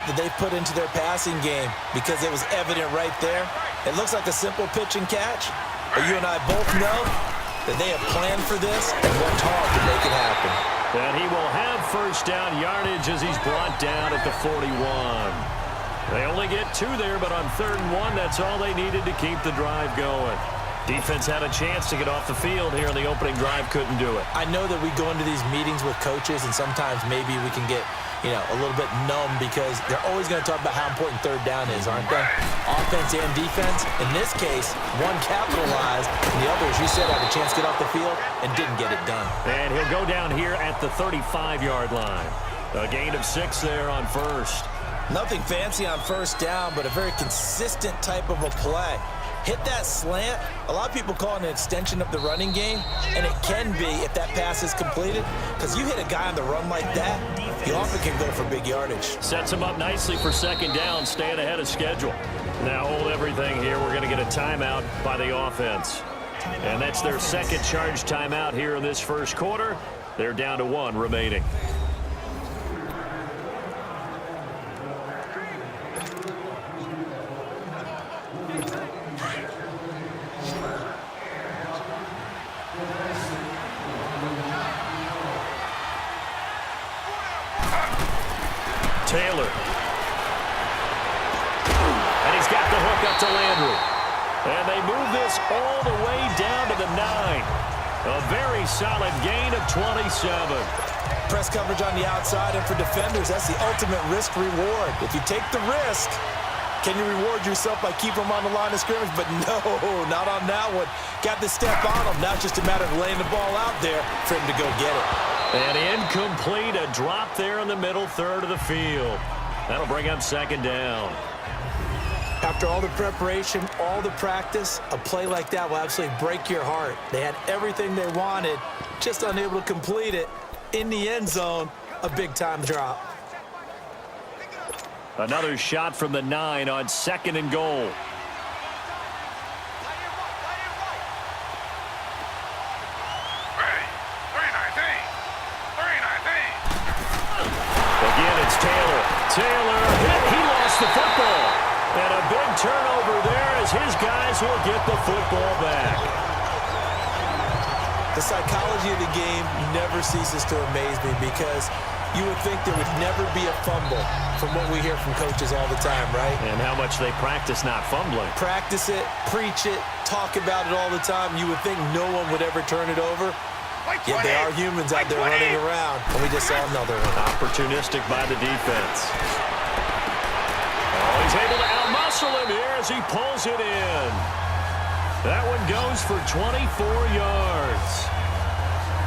that they put into their passing game because it was evident right there. It looks like a simple pitch and catch, but you and I both know that they have planned for this and worked hard to make it happen. And he will have first down yardage as he's brought down at the 41. They only get 2 there, but on 3rd and 1, that's all they needed to keep the drive going. Defense had a chance to get off the field here in the opening drive, couldn't do it. I know that we go into these meetings with coaches, and sometimes maybe we can get, a little bit numb because they're always going to talk about how important 3rd down is, aren't they? Offense and defense. In this case, one capitalized, and the other, as you said, had a chance to get off the field and didn't get it done. And he'll go down here at the 35-yard line. A gain of 6 there on first. Nothing fancy on first down, but a very consistent type of a play. Hit that slant. A lot of people call it an extension of the running game, and it can be if that pass is completed, because you hit a guy on the run like that, he often can go for big yardage. Sets him up nicely for 2nd down, staying ahead of schedule. Now hold everything here. We're going to get a timeout by the offense. And that's their 2nd charge timeout here in this first quarter. They're down to 1 remaining. Taylor. And he's got the hook up to Landry. And they move this all the way down to the 9. A very solid gain of 27. Press coverage on the outside, and for defenders, that's the ultimate risk-reward. If you take the risk, can you reward yourself by keeping them on the line of scrimmage? But no, not on that one. Got the step on them. Now it's just a matter of laying the ball out there for him to go get it. And incomplete, a drop there in the middle third of the field. That'll bring up 2nd down. After all the preparation, all the practice, a play like that will absolutely break your heart. They had everything they wanted, just unable to complete it. In the end zone, a big-time drop. Another shot from the 9 on 2nd and goal. Again, it's Taylor. Taylor, he lost the football. And a big turnover there as his guys will get the football back. The psychology of the game never ceases to amaze me because you would think there would never be a fumble from what we hear from coaches all the time, right? And how much they practice not fumbling. Practice it, preach it, talk about it all the time. You would think no one would ever turn it over. Yet they are humans out there running around, and we just saw another one. Opportunistic by the defense. Oh, he's able to outmuscle him here as he pulls it in. That one goes for 24 yards.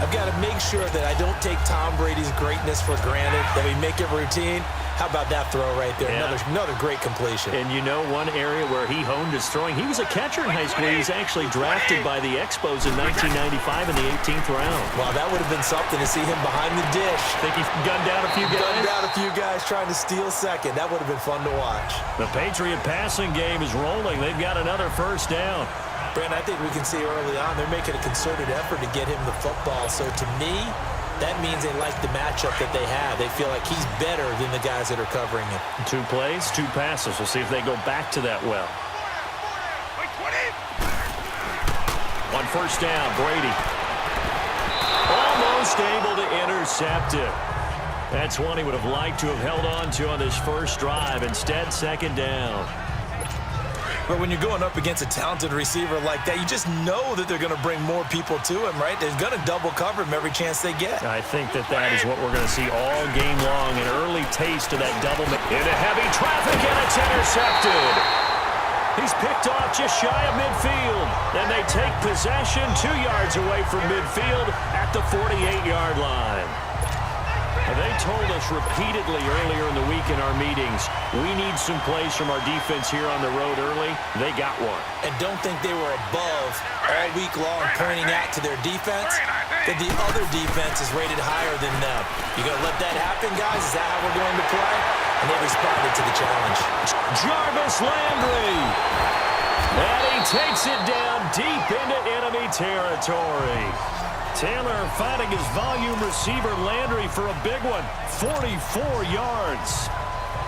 I've got to make sure that I don't take Tom Brady's greatness for granted, that we make it routine. How about that throw right there? Yeah. Another great completion. And you know one area where he honed his throwing, he was a catcher in high school. He was actually drafted by the Expos in 1995 in the 18th round. Wow, that would have been something to see him behind the dish. Think he gunned down a few guys? Gunned down a few guys trying to steal second. That would have been fun to watch. The Patriot passing game is rolling. They've got another first down. Brent, I think we can see early on they're making a concerted effort to get him the football. So to me, that means they like the matchup that they have. They feel like he's better than the guys that are covering him. 2 plays, 2 passes. We'll see if they go back to that well. On first down, Brady. Almost able to intercept it. That's one he would have liked to have held on to on this first drive. Instead, 2nd down. But when you're going up against a talented receiver like that, you just know that they're going to bring more people to him, right? They're going to double cover him every chance they get. I think that is what we're going to see all game long, an early taste of that double. Into heavy traffic, and it's intercepted. He's picked off just shy of midfield. Then they take possession 2 yards away from midfield at the 48-yard line. They told us repeatedly earlier in the week in our meetings, we need some plays from our defense here on the road early. They got one. And don't think they were above all week long pointing out to their defense that the other defense is rated higher than them. You going to let that happen, guys? Is that how we're going to play? And they responded to the challenge. Jarvis Landry. And he takes it down deep into enemy territory. Taylor finding his volume receiver Landry for a big one, 44 yards.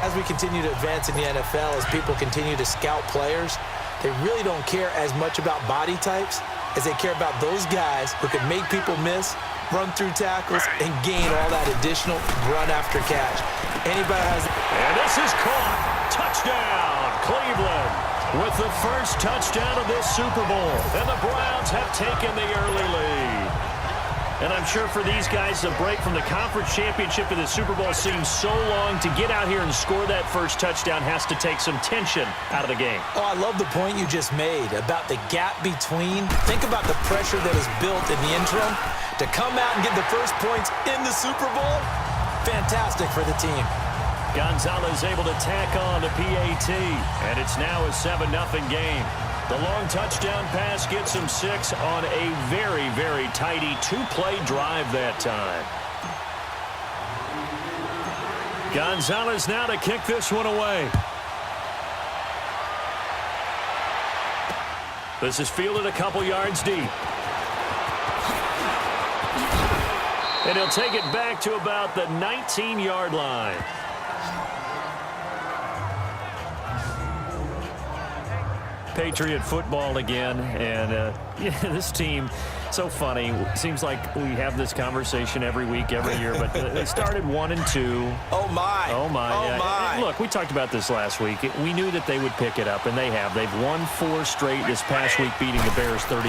As we continue to advance in the NFL, as people continue to scout players, they really don't care as much about body types as they care about those guys who can make people miss, run through tackles, and gain all that additional run after catch. Anybody has... And this is caught. Touchdown, Cleveland, with the first touchdown of this Super Bowl. And the Browns have taken the early lead. And I'm sure for these guys, the break from the conference championship to the Super Bowl seems so long. To get out here and score that first touchdown has to take some tension out of the game. Oh, I love the point you just made about the gap between. Think about the pressure that is built in the interim. To come out and get the first points in the Super Bowl, fantastic for the team. Gonzalez able to tack on the PAT, and it's now a 7-0 game. The long touchdown pass gets him 6 on a very, very tidy 2-play drive that time. Gonzalez now to kick this one away. This is fielded a couple yards deep. And he'll take it back to about the 19-yard line. Patriot football again, and yeah, this team, so funny. Seems like we have this conversation every week, every year, but they started 1-2. Oh my! Oh my! Oh my! Look, we talked about this last week. We knew that they would pick it up, and they have. They've won 4 straight this past week, beating the Bears 38-31.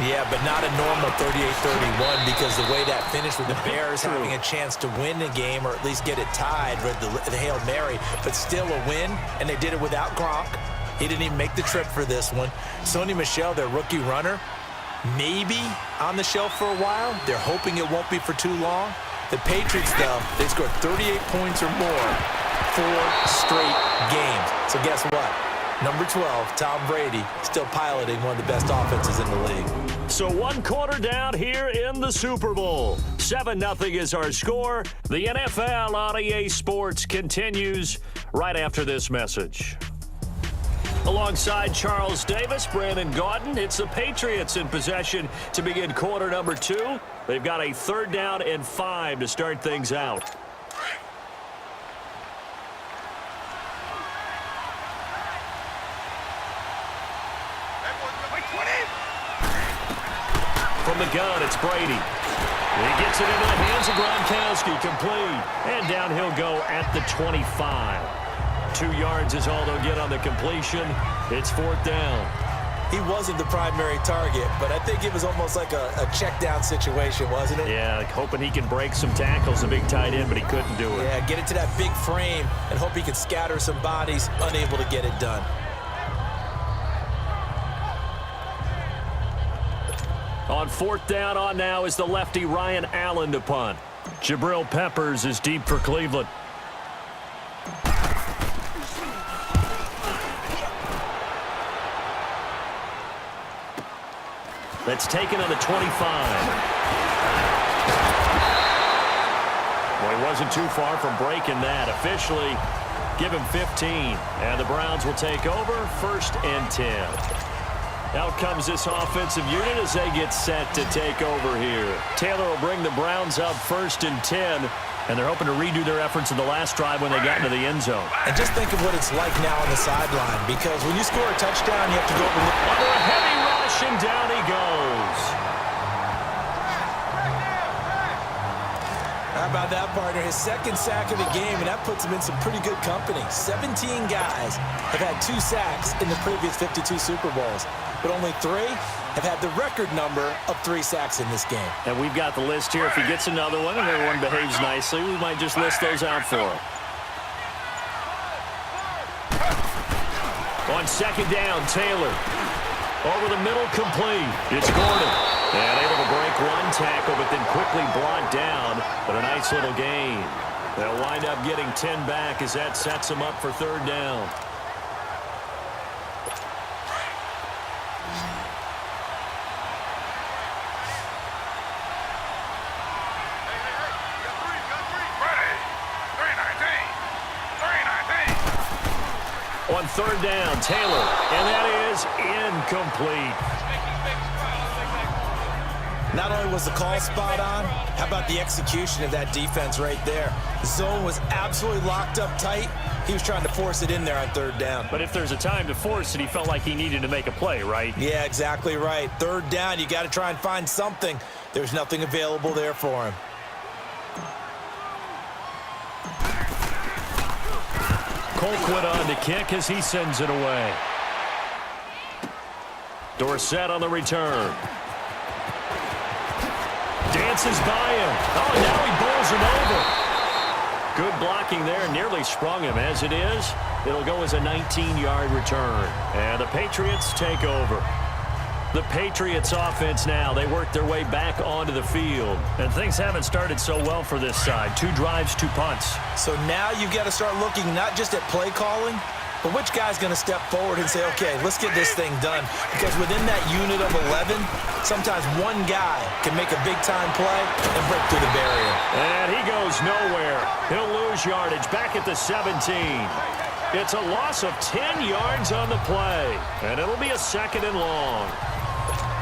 Yeah, but not a normal 38-31 because the way that finished with the Bears having a chance to win the game or at least get it tied with the Hail Mary, but still a win, and they did it without Gronk. He didn't even make the trip for this one. Sony Michel, their rookie runner, maybe on the shelf for a while. They're hoping it won't be for too long. The Patriots, though, they scored 38 points or more 4 straight games. So guess what? Number 12, Tom Brady, still piloting one of the best offenses in the league. So 1 quarter down here in the Super Bowl. 7-0 is our score. The NFL on EA Sports continues right after this message. Alongside Charles Davis, Brandon Gaudin, it's the Patriots in possession to begin quarter number 2. They've got a 3rd down and 5 to start things out. From the gun, it's Brady. He gets it into the hands of Gronkowski, complete. And down he'll go at the 25. 2 yards is all they'll get on the completion. It's 4th down. He wasn't the primary target, but I think it was almost like a check down situation, wasn't it? Yeah, like hoping he can break some tackles, a big tight end, but he couldn't do it. Yeah, get it to that big frame and hope he can scatter some bodies, unable to get it done. On 4th down on now is the lefty Ryan Allen to punt. Jabril Peppers is deep for Cleveland. That's taken on the 25. Well, he wasn't too far from breaking that. Officially, give him 15. And the Browns will take over 1st and 10. Out comes this offensive unit as they get set to take over here. Taylor will bring the Browns up 1st and 10. And they're hoping to redo their efforts in the last drive when they got into the end zone. And just think of what it's like now on the sideline, because when you score a touchdown, you have to go over under a heavy rush, and down he goes. How about that, partner? His 2nd sack of the game, and that puts him in some pretty good company. 17 guys have had 2 sacks in the previous 52 Super Bowls, but only 3 have had the record number of 3 sacks in this game. And we've got the list here. If he gets another one and everyone behaves nicely, we might just list those out for him. On 2nd down, Taylor. Over the middle, complete. It's Gordon. And able to break 1 tackle, but then quickly brought down. But a nice little gain. They'll wind up getting 10 back as that sets them up for 3rd down. On 3rd down, Taylor, and that is incomplete. Not only was the call spot on, how about the execution of that defense right there? The zone was absolutely locked up tight. He was trying to force it in there on third down. But if there's a time to force it, he felt like he needed to make a play, right? Yeah, exactly right. Third down, you got to try and find something. There's nothing available there for him. Colquitt on to kick as he sends it away. Dorsett on the return. Dances by him. Oh, now he bowls him over. Good blocking there. Nearly sprung him. As it is, it'll go as a 19-yard return. And the Patriots take over. The Patriots offense now. They work their way back onto the field. And things haven't started so well for this side. 2 drives, 2 punts. So now you've got to start looking not just at play calling, but which guy's going to step forward and say, okay, let's get this thing done. Because within that unit of 11, sometimes one guy can make a big-time play and break through the barrier. And he goes nowhere. He'll lose yardage back at the 17. It's a loss of 10 yards on the play. And it'll be a 2nd and long.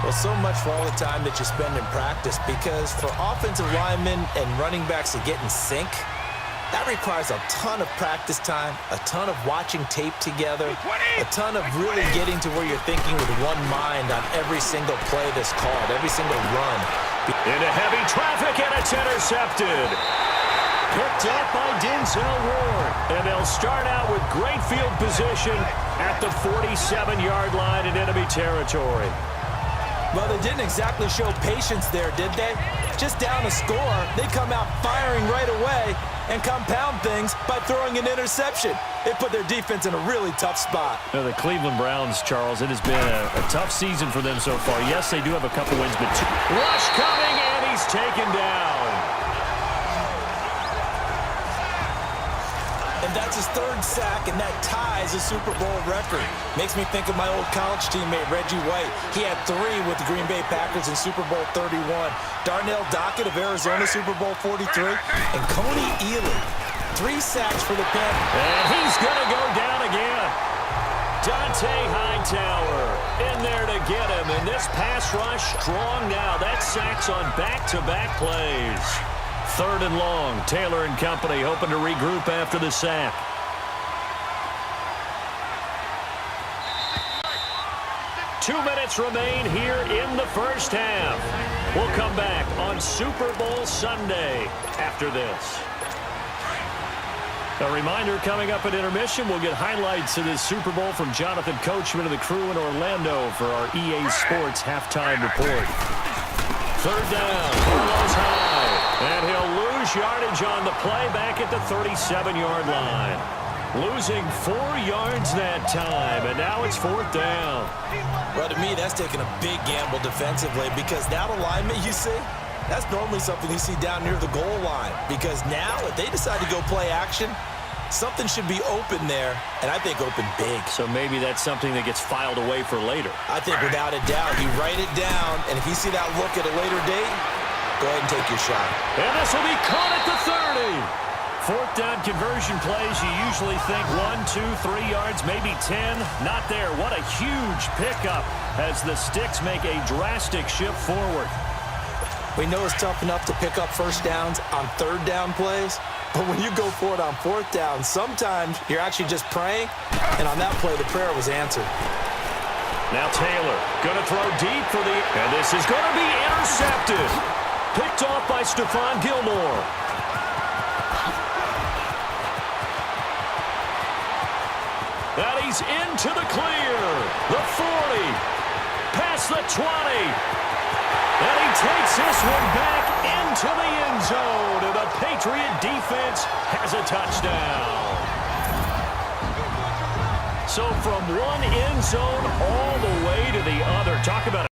Well, so much for all the time that you spend in practice, because for offensive linemen and running backs to get in sync, that requires a ton of practice time, a ton of watching tape together, a ton of really getting to where you're thinking with one mind on every single play that's called, every single run. Into heavy traffic, and it's intercepted. Picked up by Denzel Ward. And they'll start out with great field position at the 47-yard line in enemy territory. Well, they didn't exactly show patience there, did they? Just down a score, they come out firing right away and compound things by throwing an interception. They put their defense in a really tough spot. Now, the Cleveland Browns, Charles, it has been a tough season for them so far. Yes, they do have a couple wins, but rush coming, and he's taken down. And that's his 3rd sack, and that ties a Super Bowl record. Makes me think of my old college teammate, Reggie White. He had 3 with the Green Bay Packers in Super Bowl 31. Darnell Dockett of Arizona, Super Bowl 43. And Coney Ealy, 3 sacks for the Panthers. And he's going to go down again. Dante Hightower in there to get him. And this pass rush strong now. That sack's on back-to-back plays. 3rd and long. Taylor and company hoping to regroup after the sack. Two minutes remain here in the first half. We'll come back on Super Bowl Sunday after this. A reminder, coming up at intermission, we'll get highlights of this Super Bowl from Jonathan Coachman and the crew in Orlando for our EA Sports halftime report. 3rd down. Carlos high. And he'll lose yardage on the play back at the 37-yard line. Losing 4 yards that time, and now it's 4th down. Well, to me, that's taking a big gamble defensively, because that alignment you see, that's normally something you see down near the goal line. Because now, if they decide to go play action, something should be open there, and I think open big. So maybe that's something that gets filed away for later. I think without a doubt, you write it down, and if you see that look at a later date, go ahead and take your shot. And this will be caught at the 30. 4th down conversion plays, you usually think 1, 2, 3 yards, maybe 10. Not there. What a huge pickup as the Sticks make a drastic shift forward. We know it's tough enough to pick up first downs on 3rd down plays, but when you go for it on 4th down, sometimes you're actually just praying, and on that play, the prayer was answered. Now Taylor going to throw deep for the, and this is going to be intercepted. Picked off by Stephon Gilmore. And he's into the clear. The 40. Past the 20. And he takes this one back into the end zone. And the Patriot defense has a touchdown. So from one end zone all the way to the other. Talk about